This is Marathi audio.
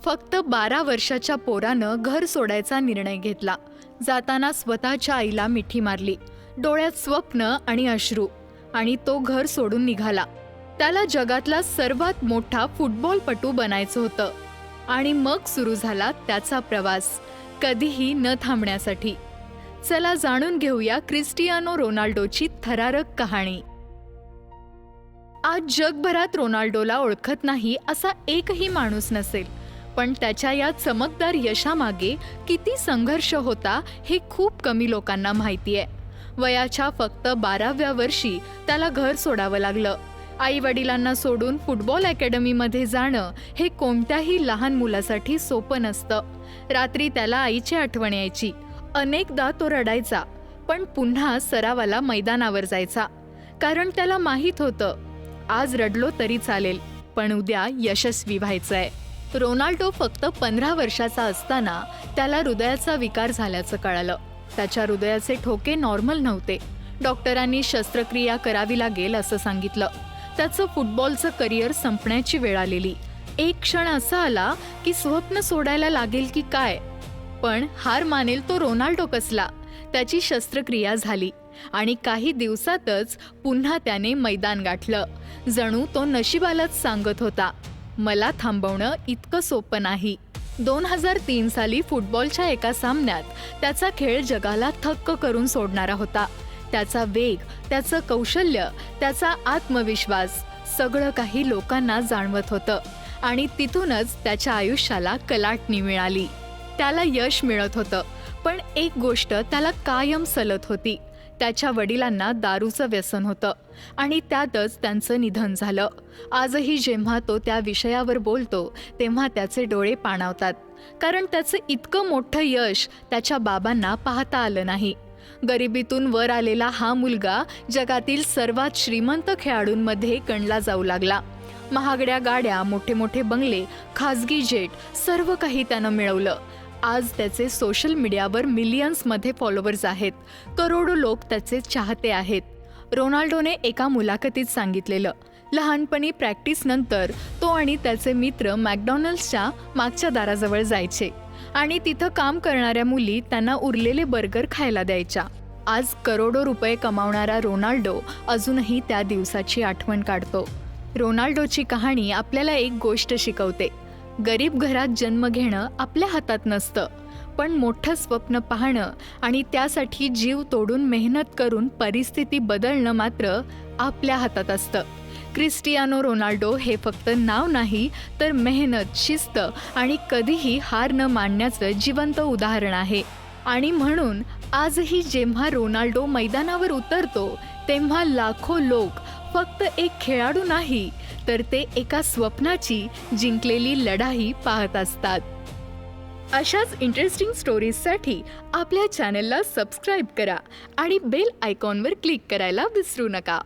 फक्त 12 वर्षाच्या पोरानं घर सोडायचा निर्णय घेतला. जाताना स्वतःच्या आईला मिठी मारली. डोळ्यात स्वप्न आणि अश्रू. आणि तो घर सोडून निघाला. त्याला जगातला सर्वात मोठा फुटबॉलपटू बनायचं होतं. आणि मग सुरू झाला त्याचा प्रवास, कधीही न थांबण्यासाठी. चला जाणून घेऊया क्रिस्टियानो रोनाल्डोची थरारक कहाणी. आज जगभरात रोनाल्डोला ओळखत नाही असा एकही माणूस नसेल, पण त्याच्या या चमकदार यशामागे किती संघर्ष होता हे खूप कमी लोकांना माहिती आहे. वयाच्या फक्त 12व्या वर्षी त्याला घर सोडावं लागलं. आई वडिलांना सोडून फुटबॉल अकॅडमीमध्ये जाणं हे कोणत्याही लहान मुलासाठी सोपं नसतं. रात्री त्याला आईची आठवण यायची. अनेकदा तो रडायचा, पण पुन्हा सरावाला मैदानावर जायचा. कारण त्याला माहीत होतं, आज रडलो तरी चालेल, पण उद्या यशस्वी व्हायचंय. रोनाल्डो फक्त 15 वर्षाचा असताना त्याला हृदयाचा विकार झाल्याचं कळालं. त्याच्या हृदयाचे ठोके नॉर्मल नव्हते. डॉक्टरांनी शस्त्रक्रिया करावी लागेल असं सांगितलं. त्याचं फुटबॉलचं करिअर संपण्याची वेळ आलेली. एक क्षण असा आला की स्वप्न सोडायला लागेल की काय. पण हार मानेल तो रोनाल्डो कसला. त्याची शस्त्रक्रिया झाली आणि काही दिवसातच पुन्हा त्याने मैदान गाठलं. जणू तो नशिबालाच सांगत होता, मला थांबवणं इतकं सोपं नाही. 2003 साली फुटबॉलच्या एका सामन्यात त्याचा खेळ जगाला थक्क करून सोडणारा होता. त्याचा वेग, त्याचं कौशल्य, त्याचा आत्मविश्वास सगळं काही लोकांना जाणवत होतं. आणि तिथूनच त्याच्या आयुष्याला कलाटणी मिळाली. त्याला यश मिळत होतं, पण एक गोष्ट त्याला कायम सलत होती. त्याच्या वडिलांना दारूचं व्यसन होतं आणि त्यातच त्यांचं निधन झालं. आजही जेव्हा तो त्या विषयावर बोलतो तेव्हा त्याचे डोळे पाणावतात. कारण त्याचं इतकं मोठं यश त्याच्या बाबांना पाहता आलं नाही. गरिबीतून वर आलेला हा मुलगा जगातील सर्वात श्रीमंत खेळाडूंमध्ये गणला जाऊ लागला. महागड्या गाड्या, मोठे मोठे बंगले, खाजगी जेट सर्व काही त्यानं मिळवलं. आज त्याचे सोशल मीडियावर मिलियन्समध्ये फॉलोअर्स आहेत. करोडो लोक त्याचे चाहते आहेत. रोनाल्डोने एका मुलाखतीत सांगितलेलं, लहानपणी प्रॅक्टिसनंतर तो आणि त्याचे मित्र मॅकडॉनल्ड्सच्या मागच्या दाराजवळ जायचे आणि तिथं काम करणाऱ्या मुली त्यांना उरलेले बर्गर खायला द्यायच्या. आज करोडो रुपये कमावणारा रोनाल्डो अजूनही त्या दिवसाची आठवण काढतो. रोनाल्डोची कहाणी आपल्याला एक गोष्ट शिकवते, गरीब घरात जन्म घेणं आपल्या हातात नसतं, पण मोठं स्वप्न पाहणं आणि त्यासाठी जीव तोडून मेहनत करून परिस्थिती बदलणं मात्र आपल्या हातात असतं. क्रिस्टियानो रोनाल्डो हे फक्त नाव नाही, तर मेहनत, शिस्त आणि कधीही हार न मानण्याचं जिवंत उदाहरण आहे. आणि म्हणून आजही जेव्हा रोनाल्डो मैदानावर उतरतो तेव्हा लाखो लोक फक्त एक खेळाडू नाही, तर ते एका स्वप्नाची जिंकलेली लढाई पाहत असतात. अशाच इंटरेस्टिंग स्टोरीजसाठी आपल्या चॅनलला सबस्क्राईब करा आणि बेल आयकॉनवर क्लिक करायला विसरू नका.